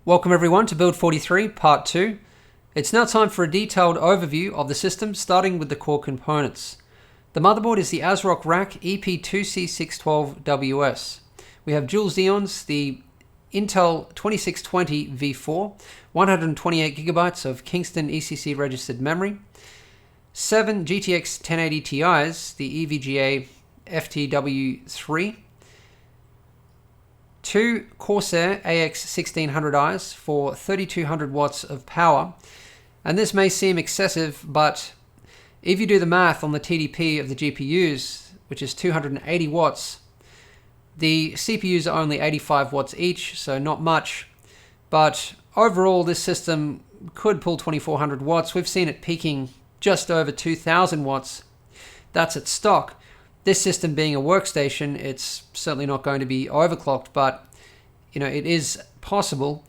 Welcome everyone to Build 43 Part 2. It's now time for a detailed overview of the system, starting with the core components. The motherboard is the ASRock Rack EP2C612WS. We have dual Xeons, the Intel 2620 V4, 128GB of Kingston ECC registered memory, 7 GTX 1080 Ti's, the EVGA FTW3, 2 Corsair AX1600is for 3200 watts of power. And this may seem excessive, but if you do the math on the TDP of the GPUs, which is 280 watts, the CPUs are only 85 watts each, so not much. But overall, this system could pull 2400 watts. We've seen it peaking just over 2000 watts. That's at stock. This system being a workstation, it's certainly not going to be overclocked, but it is possible.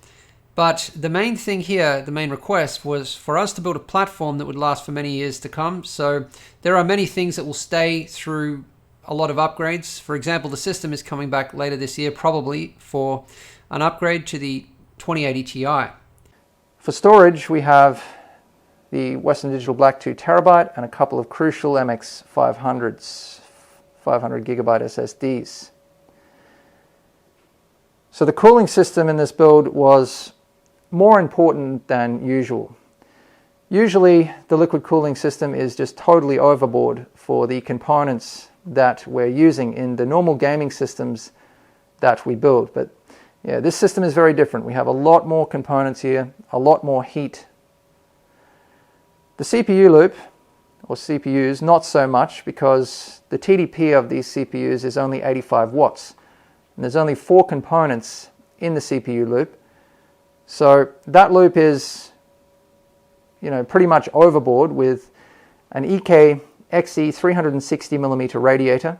But the main thing here, the main request, was for us to build a platform that would last for many years to come. So there are many things that will stay through a lot of upgrades. For example, the system is coming back later this year, probably for an upgrade to the 2080 Ti. For storage, we have the Western Digital Black 2 terabyte and a couple of crucial MX500s, 500 gigabyte SSDs. So the cooling system in this build was more important than usual. Usually the liquid cooling system is just totally overboard for the components that we're using in the normal gaming systems that we build. But yeah, this system is very different. We have a lot more components here, a lot more heat. The CPU loop, or CPUs, not so much, because the TDP of these CPUs is only 85 watts. And there's only 4 components in the CPU loop. So that loop is, pretty much overboard with an EK XE360mm radiator.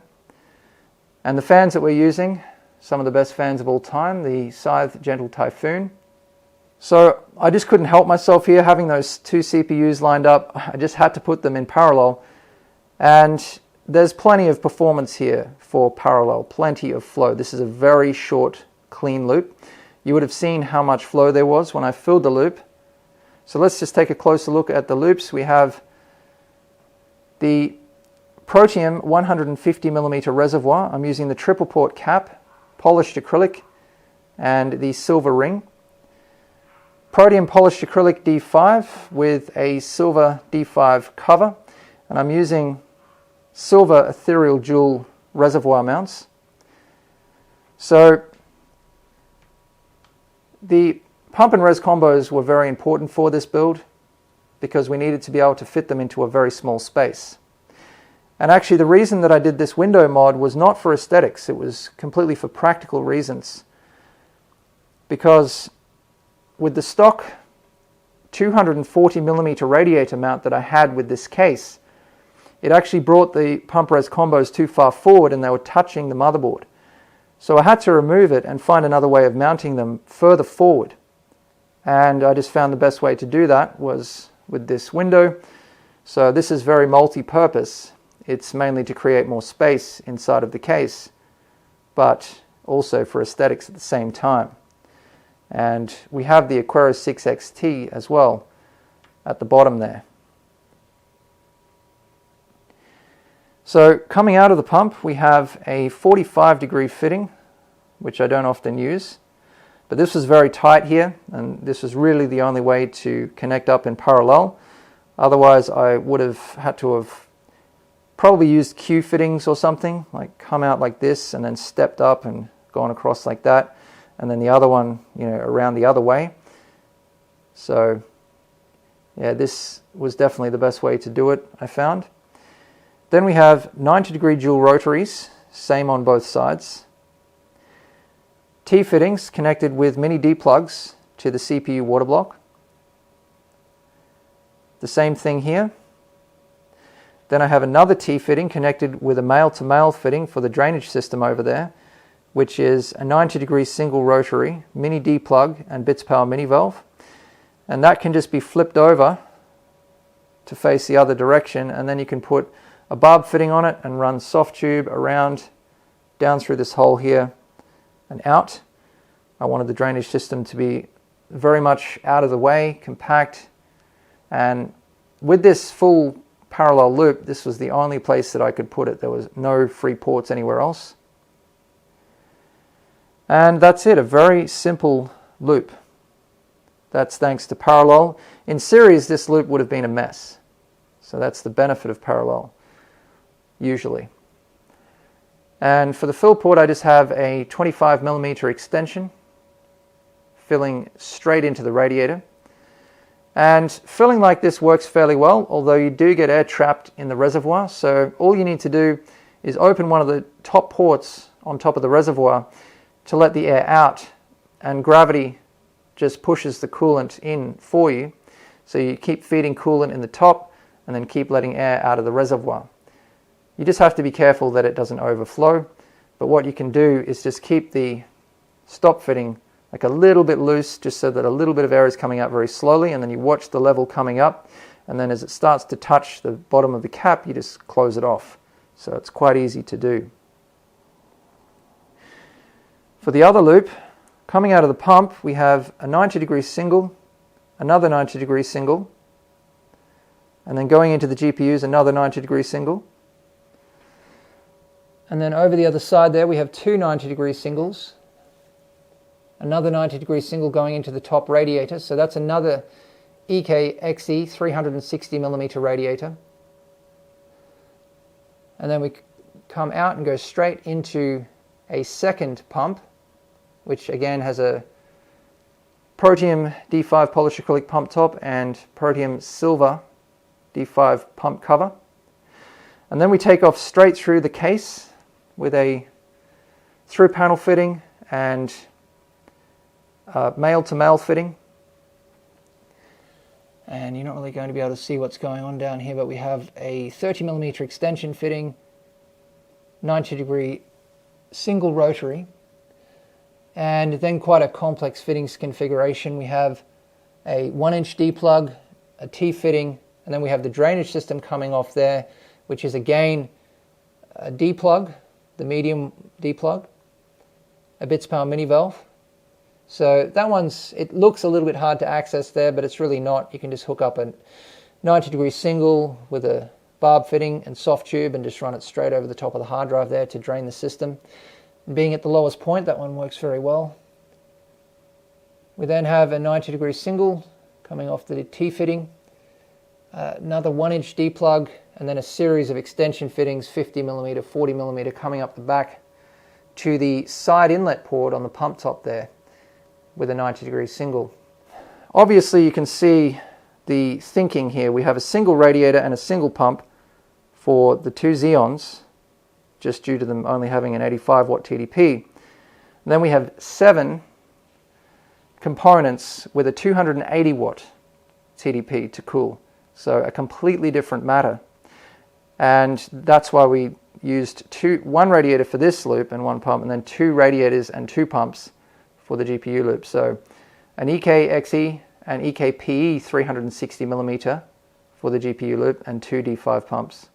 And the fans that we're using, some of the best fans of all time, the Scythe Gentle Typhoon. So I just couldn't help myself here, having those 2 CPUs lined up. I just had to put them in parallel. And there's plenty of performance here for parallel, plenty of flow. This is a very short, clean loop. You would have seen how much flow there was when I filled the loop. So let's just take a closer look at the loops. We have the Protium 150mm reservoir. I'm using the triple port cap, polished acrylic, and the silver ring. Protium polished acrylic D5 with a silver D5 cover, and I'm using silver ethereal jewel reservoir mounts. So the pump and res combos were very important for this build because we needed to be able to fit them into a very small space. And actually the reason that I did this window mod was not for aesthetics, it was completely for practical reasons. Because with the stock 240mm radiator mount that I had with this case, it actually brought the pump res combos too far forward and they were touching the motherboard. So I had to remove it and find another way of mounting them further forward. And I just found the best way to do that was with this window. So this is very multi-purpose. It's mainly to create more space inside of the case, but also for aesthetics at the same time. And we have the Aquarius 6XT as well at the bottom there. So coming out of the pump, we have a 45-degree fitting, which I don't often use. But this was very tight here, and this was really the only way to connect up in parallel. Otherwise, I would have had to have probably used Q fittings or something, like come out like this and then stepped up and gone across like that. And then the other one, around the other way. So yeah, this was definitely the best way to do it, I found. Then we have 90-degree dual rotaries, same on both sides. T-fittings connected with mini D-plugs to the CPU water block. The same thing here. Then I have another T-fitting connected with a male-to-male fitting for the drainage system over there, which is a 90-degree single rotary, mini D-plug and Bitspower mini valve. And that can just be flipped over to face the other direction, and then you can put a barb fitting on it and run soft tube around, down through this hole here and out. I wanted the drainage system to be very much out of the way, compact, and with this full parallel loop, this was the only place that I could put it. There was no free ports anywhere else. And that's it, a very simple loop. That's thanks to parallel. In series, this loop would have been a mess. So that's the benefit of parallel, usually. And for the fill port, I just have a 25mm extension filling straight into the radiator. And filling like this works fairly well, although you do get air trapped in the reservoir. So all you need to do is open one of the top ports on top of the reservoir to let the air out, and gravity just pushes the coolant in for you. So you keep feeding coolant in the top and then keep letting air out of the reservoir. You just have to be careful that it doesn't overflow, but what you can do is just keep the stop fitting like a little bit loose, just so that a little bit of air is coming out very slowly, and then you watch the level coming up, and then as it starts to touch the bottom of the cap, you just close it off. So it's quite easy to do. For the other loop, coming out of the pump, we have a 90-degree single, another 90-degree single, and then going into the GPUs, another 90-degree single. And then over the other side there, we have two 90-degree singles, another 90-degree single going into the top radiator. So that's another XE360mm radiator. And then we come out and go straight into a second pump, which again has a Protium D5 polished acrylic pump top and Protium silver D5 pump cover. And then we take off straight through the case with a through panel fitting and male-to-male fitting. And you're not really going to be able to see what's going on down here, but we have a 30mm extension fitting, 90-degree single rotary, and then quite a complex fittings configuration. We have a 1-inch D-plug, a T-fitting, and then we have the drainage system coming off there, which is again a D-plug, the medium D-plug, a Bitspower mini valve. So that one's, it looks a little bit hard to access there, but it's really not. You can just hook up a 90-degree single with a barb fitting and soft tube and just run it straight over the top of the hard drive there to drain the system. And being at the lowest point, that one works very well. We then have a 90-degree single coming off the T-fitting, another 1-inch D-plug, and then a series of extension fittings, 50mm, 40mm, coming up the back to the side inlet port on the pump top there with a 90-degree single. Obviously you can see the thinking here. We have a single radiator and a single pump for the two Xeons, just due to them only having an 85 watt TDP. And then we have 7 components with a 280 watt TDP to cool. So a completely different matter. And that's why we used one radiator for this loop and one pump, and then 2 radiators and 2 pumps for the GPU loop. So an EKXE and EKPE 360mm for the GPU loop and 2 D5 pumps.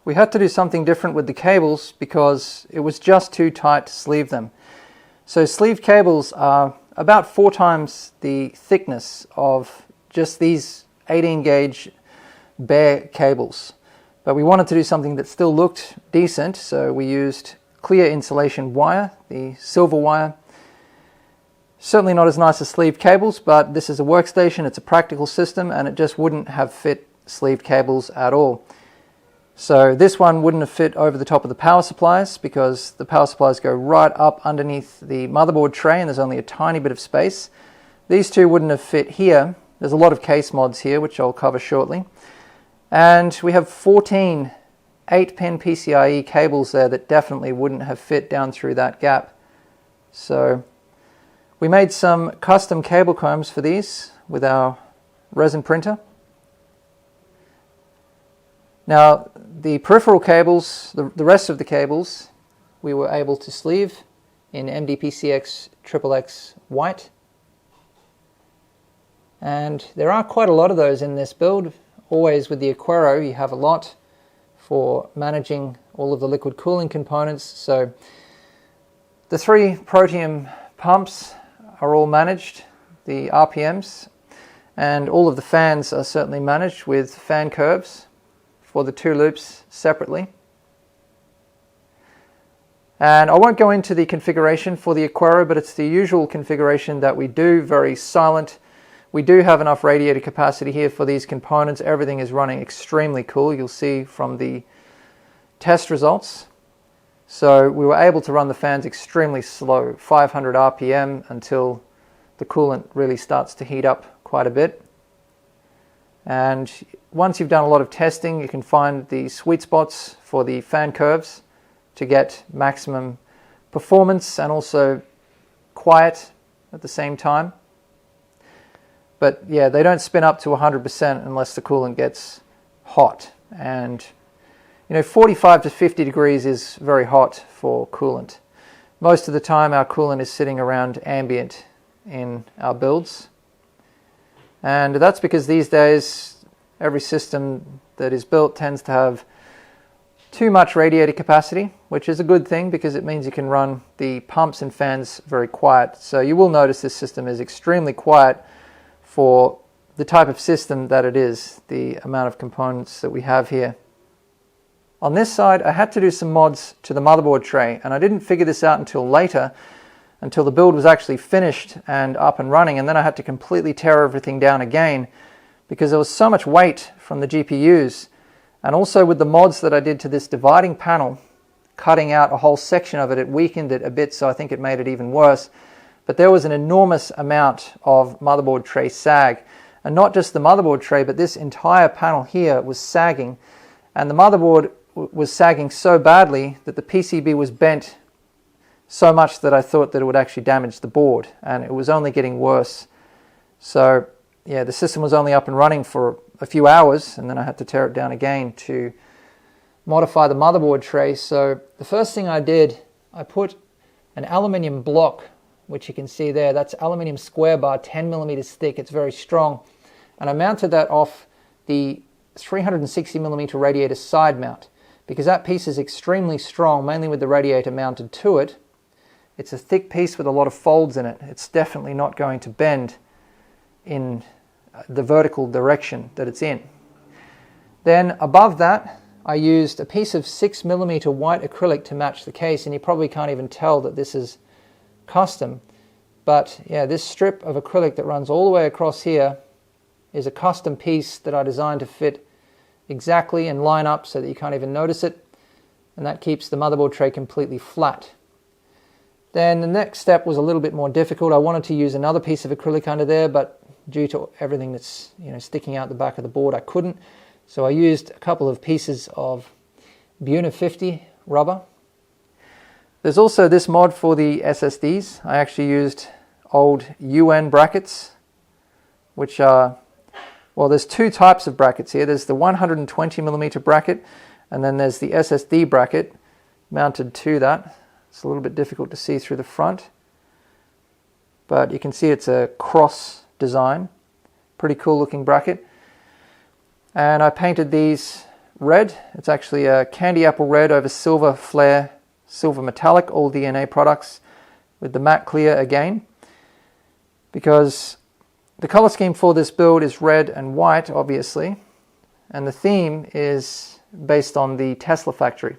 We had to do something different with the cables because it was just too tight to sleeve them. So sleeved cables are about 4 times the thickness of just these 18 gauge bare cables. But we wanted to do something that still looked decent, so we used clear insulation wire, the silver wire. Certainly not as nice as sleeved cables, but this is a workstation, it's a practical system, and it just wouldn't have fit sleeved cables at all. So this one wouldn't have fit over the top of the power supplies because the power supplies go right up underneath the motherboard tray and there's only a tiny bit of space. These two wouldn't have fit here There's a lot of case mods here, which I'll cover shortly. And we have 14 8-pin PCIe cables there that definitely wouldn't have fit down through that gap. So we made some custom cable combs for these with our resin printer. Now the peripheral cables, the rest of the cables, we were able to sleeve in MDPCX XXX white. And there are quite a lot of those in this build. Always with the Aquero you have a lot for managing all of the liquid cooling components. So the 3 Protium pumps are all managed, the RPMs, and all of the fans are certainly managed with fan curves for the 2 loops separately. And I won't go into the configuration for the Aquero, but it's the usual configuration that we do, very silent. We do have enough radiator capacity here for these components. Everything is running extremely cool, you'll see from the test results. So we were able to run the fans extremely slow, 500 RPM, until the coolant really starts to heat up quite a bit. And once you've done a lot of testing, you can find the sweet spots for the fan curves to get maximum performance and also quiet at the same time. But yeah, they don't spin up to 100% unless the coolant gets hot. And 45 to 50 degrees is very hot for coolant. Most of the time our coolant is sitting around ambient in our builds. And that's because these days every system that is built tends to have too much radiator capacity, which is a good thing because it means you can run the pumps and fans very quiet. So you will notice this system is extremely quiet for the type of system that it is, the amount of components that we have here. On this side, I had to do some mods to the motherboard tray, and I didn't figure this out until later, until the build was actually finished and up and running, and then I had to completely tear everything down again because there was so much weight from the GPUs. And also with the mods that I did to this dividing panel, cutting out a whole section of it, it weakened it a bit, so I think it made it even worse. But there was an enormous amount of motherboard tray sag. And not just the motherboard tray, but this entire panel here was sagging. And the motherboard was sagging so badly that the PCB was bent so much that I thought that it would actually damage the board. And it was only getting worse. So yeah, the system was only up and running for a few hours, and then I had to tear it down again to modify the motherboard tray. So the first thing I did, I put an aluminium block, which you can see there. That's aluminium square bar, 10 millimeters thick. It's very strong. And I mounted that off the 360 millimeter radiator side mount because that piece is extremely strong, mainly with the radiator mounted to it. It's a thick piece with a lot of folds in it. It's definitely not going to bend in the vertical direction that it's in. Then above that, I used a piece of 6 millimeter white acrylic to match the case, and you probably can't even tell that this is custom. But yeah, this strip of acrylic that runs all the way across here is a custom piece that I designed to fit exactly and line up so that you can't even notice it, and that keeps the motherboard tray completely flat. Then the next step was a little bit more difficult. I wanted to use another piece of acrylic under there, but due to everything that's sticking out the back of the board, I couldn't. So I used a couple of pieces of Buna 50 rubber. There's also this mod for the SSDs. I actually used old UN brackets, which are, well, there's 2 types of brackets here. There's the 120 millimeter bracket, and then there's the SSD bracket mounted to that. It's a little bit difficult to see through the front, but you can see it's a cross design. Pretty cool looking bracket. And I painted these red. It's actually a candy apple red over silver flare, silver metallic, all DNA products, with the matte clear again, because the color scheme for this build is red and white, obviously, and the theme is based on the Tesla factory.